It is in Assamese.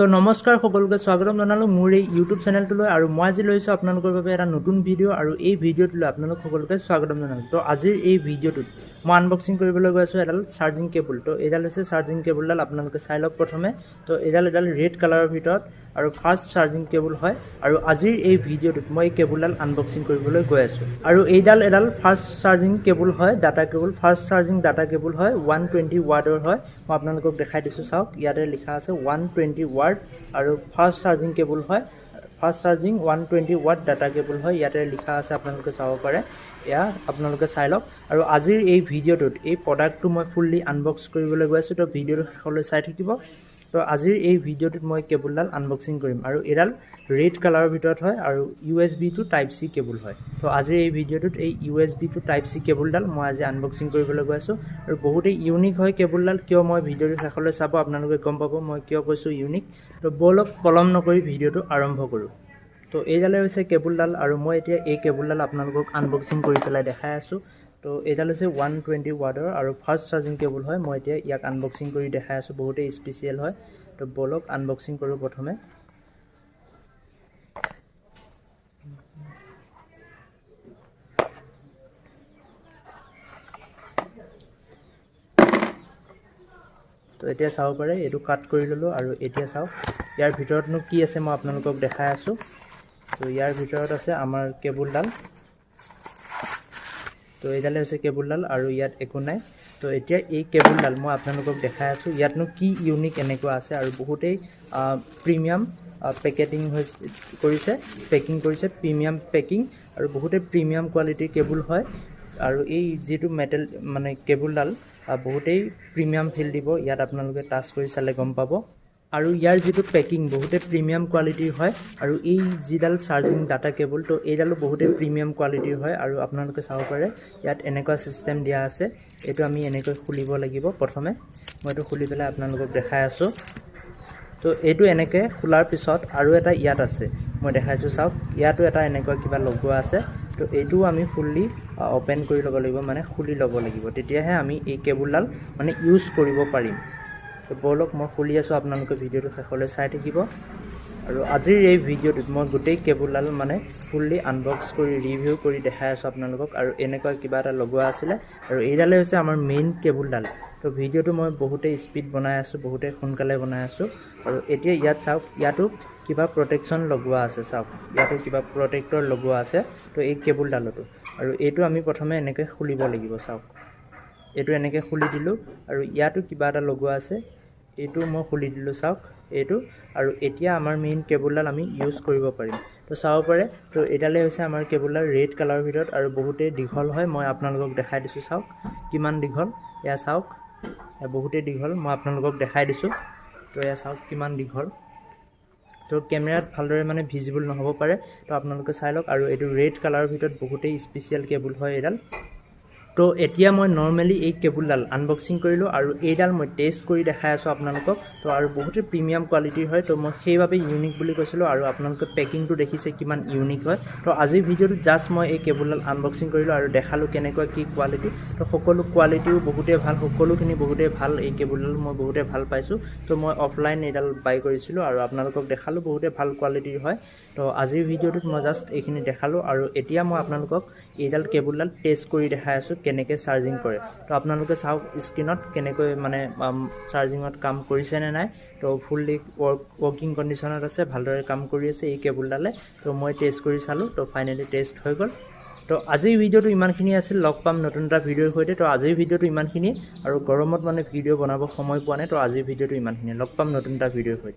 তো নমস্কাৰ সকলোকে স্বাগতম জনালোঁ মোৰ এই ইউটিউব চেনেলটোলৈ আৰু মই আজি লৈছোঁ আপোনালোকৰ বাবে এটা নতুন ভিডিঅ' আৰু এই ভিডিঅ'টোলৈ আপোনালোক সকলোকে স্বাগতম জনালোঁ। তো আজিৰ এই ভিডিঅ'টোত মই আনবক্সিং কৰিবলৈ গৈ আছোঁ এডাল চাৰ্জিং কেবল। তো এইডাল হৈছে চাৰ্জিং কেবলডাল, আপোনালোকে চাই লওক প্ৰথমে। তো এডাল ৰেড কালাৰৰ ভিতৰত আৰু ফাষ্ট চাৰ্জিং কেবল হয় আৰু আজিৰ এই ভিডিঅ'টোত মই এই কেবলডাল আনবক্সিং কৰিবলৈ গৈ আছোঁ। আৰু এডাল ফাষ্ট চাৰ্জিং কেবল হয়, data cable, fast charging data cable হয়, 120 ৱাটৰ হয়। মই আপোনালোকক দেখাই দিছোঁ, চাওক ইয়াতে লিখা আছে 120 ৱাট আৰু ফাষ্ট চাৰ্জিং কেবল হয়, fast charging 120 watt data cable হয়, ইয়াতে লিখা আছে, আপোনালোকে চাব পাৰে। এয়া আপোনালোকে চাই লওক। আৰু আজিৰ এই ভিডিঅ'টোত এই প্ৰডাক্টটো মই ফুল্লি আনবক্স কৰিবলৈ গৈ আছোঁ। তো ভিডিঅ'টো শেষলৈ চাই থাকিব। তো আজিৰ এই ভিডিঅ'টোত মই কেবলডাল আনবক্সিং কৰিম আৰু এডাল ৰেড কালাৰৰ ভিতৰত হয় আৰু USB to Type C cable হয়। তো আজিৰ এই ভিডিঅ'টোত এই USB to Type C কেবলডাল মই আজি আনবক্সিং কৰিবলৈ গৈ আছোঁ আৰু বহুতেই ইউনিক হয় কেবলডাল। কিয় মই ভিডিঅ'টো শেষলৈ চাব, আপোনালোকে গম পাব মই কিয় কৈছোঁ ইউনিক। তো ব'লক পলম নকৰি ভিডিঅ'টো আৰম্ভ কৰোঁ। তো এইডালে হৈছে কেবলডাল আৰু মই এতিয়া এই কেবলডাল আপোনালোকক আনবক্সিং কৰি পেলাই দেখাই আছোঁ। তো এইডাল হৈছে 120 ৱাটৰ আৰু ফাষ্ট চাৰ্জিং কেবল হয়। মই এতিয়া ইয়াক আনবক্সিং কৰি দেখাই আছোঁ, বহুতেই স্পেচিয়েল হয়। তো ব'লক আনবক্সিং কৰোঁ প্ৰথমে। তো এতিয়া চাব পাৰে, এইটো কাট কৰি ল'লোঁ আৰু এতিয়া চাওক ইয়াৰ ভিতৰতনো কি আছে মই আপোনালোকক দেখাই আছোঁ। তো ইয়াৰ ভিতৰত আছে আমাৰ কেবলডাল। তো এইডালে হৈছে কেবলডাল আৰু ইয়াত একো নাই। তো এতিয়া এই কেবলডাল মই আপোনালোকক দেখাই আছোঁ, ইয়াতনো কি ইউনিক এনেকুৱা আছে। আৰু বহুতেই প্ৰিমিয়াম পেকেটিং পেকিং কৰিছে, প্ৰিমিয়াম পেকিং আৰু বহুতেই প্ৰিমিয়াম কোৱালিটিৰ কেবল হয়। আৰু এই যিটো মেটেল মানে কেবলডাল বহুতেই প্ৰিমিয়াম ফিল দিব, ইয়াত আপোনালোকে টাচ কৰি চালে গম পাব। আৰু ইয়াৰ যিটো পেকিং বহুতেই প্ৰিমিয়াম কোৱালিটিৰ হয়। আৰু এই যিডাল চাৰ্জিং ডাটা কেবল, তো এইডালো বহুতেই প্ৰিমিয়াম কোৱালিটিৰ হয়। আৰু আপোনালোকে চাব পাৰে ইয়াত এনেকুৱা ছিষ্টেম দিয়া আছে, এইটো আমি এনেকৈ খুলিব লাগিব প্ৰথমে। মই এইটো খুলি পেলাই আপোনালোকক দেখাই আছোঁ। তো এইটো এনেকৈ খোলাৰ পিছত আৰু এটা ইয়াত আছে, মই দেখাইছোঁ চাওক, ইয়াতো এটা এনেকুৱা কিবা লগোৱা আছে। তো এইটোও আমি ফুল্লি অ'পেন কৰি ল'ব লাগিব, মানে খুলি ল'ব লাগিব, তেতিয়াহে আমি এই কেবলডাল মানে ইউজ কৰিব পাৰিম। তো ব'লক মই খুলি আছোঁ, আপোনালোকে ভিডিঅ'টো শেষলৈ চাই থাকিব। আৰু আজিৰ এই ভিডিঅ'টোত মই গোটেই কেবলডাল মানে ফুল্লি আনবক্স কৰি ৰিভিউ কৰি দেখাই আছোঁ আপোনালোকক। আৰু এনেকুৱা কিবা এটা লগোৱা আছিলে আৰু এইডালে হৈছে আমাৰ মেইন কেবলডাল। তো ভিডিঅ'টো মই বহুতেই স্পীড বনাই আছোঁ, বহুতেই সোনকালে বনাই আছোঁ। আৰু এতিয়া ইয়াত চাওক, ইয়াতো কিবা প্ৰটেকশ্যন লগোৱা আছে, চাওক ইয়াতো কিবা প্ৰটেক্টৰ লগোৱা আছে। তো এই কেবলডালতো আৰু এইটো আমি প্ৰথমে এনেকৈ খুলিব লাগিব, চাওক এইটো এনেকৈ খুলি দিলোঁ আৰু ইয়াতো কিবা এটা লগোৱা আছে, এইটো মই খুলি দিলোঁ, চাওক এইটো। আৰু এতিয়া আমাৰ মেইন কেবলডাল আমি ইউজ কৰিব পাৰিম। তো চাব পাৰে, তো এইডালে হৈছে আমাৰ কেবলডাল ৰেড কালাৰৰ ভিতৰত আৰু বহুতেই দীঘল হয়। মই আপোনালোকক দেখাই দিছোঁ, চাওক কিমান দীঘল, এয়া চাওক বহুতেই দীঘল, মই আপোনালোকক দেখাই দিছোঁ। তো এয়া চাওক কিমান দীঘল। তো কেমেৰাত ভালদৰে মানে ভিজিবল নহ'ব পাৰে, তো আপোনালোকে চাই লওক। আৰু এইটো ৰেড কালাৰৰ ভিতৰত বহুতেই স্পেচিয়েল কেবল হয় এইডাল। তো এতিয়া মই নৰ্মেলি এই কেবলডাল আনবক্সিং কৰিলোঁ আৰু এইডাল মই টেষ্ট কৰি দেখাই আছোঁ আপোনালোকক। তো আৰু বহুতেই প্ৰিমিয়াম কোৱালিটিৰ হয়, তো মই সেইবাবে ইউনিক বুলি কৈছিলোঁ। আৰু আপোনালোকে পেকিংটো দেখিছে কিমান ইউনিক হয়। তো আজিৰ ভিডিঅ'টোত জাষ্ট মই এই কেবলডাল আনবক্সিং কৰিলোঁ আৰু দেখালোঁ কেনেকুৱা কি কোৱালিটি। তো সকলো কোৱালিটিও বহুতেই ভাল, সকলোখিনি বহুতেই ভাল। এই কেবলডাল মই বহুতেই ভাল পাইছোঁ। তো মই অফলাইন এইডাল বাই কৰিছিলোঁ আৰু আপোনালোকক দেখালোঁ, বহুতেই ভাল কোৱালিটিৰ হয়। তো আজিৰ ভিডিঅ'টোত মই জাষ্ট এইখিনি দেখালোঁ আৰু এতিয়া মই আপোনালোকক এইডাল কেবলডাল টেষ্ট কৰি দেখাই আছোঁ কেনেকৈ চাৰ্জিং কৰে। তো আপোনালোকে চাওক স্ক্ৰীনত কেনেকৈ মানে চাৰ্জিঙত কাম কৰিছে নে নাই। তো ফুল্লি ৱৰ্কিং কণ্ডিশ্যনত আছে, ভালদৰে কাম কৰি আছে এই কেবলডালে। তো মই টেষ্ট কৰি চালোঁ, তো ফাইনেলি টেষ্ট হৈ গ'ল। তো আজিৰ ভিডিঅ'টো ইমানখিনি আছিল, লগ পাম নতুন এটা ভিডিঅ'ৰ সৈতে। তো আজিৰ ভিডিঅ'টো ইমানখিনি, আৰু গৰমত মানে ভিডিঅ' বনাব সময় পোৱা নাই। তো আজিৰ ভিডিঅ'টো ইমানখিনি, লগ পাম নতুন এটা ভিডিঅ'ৰ সৈতে।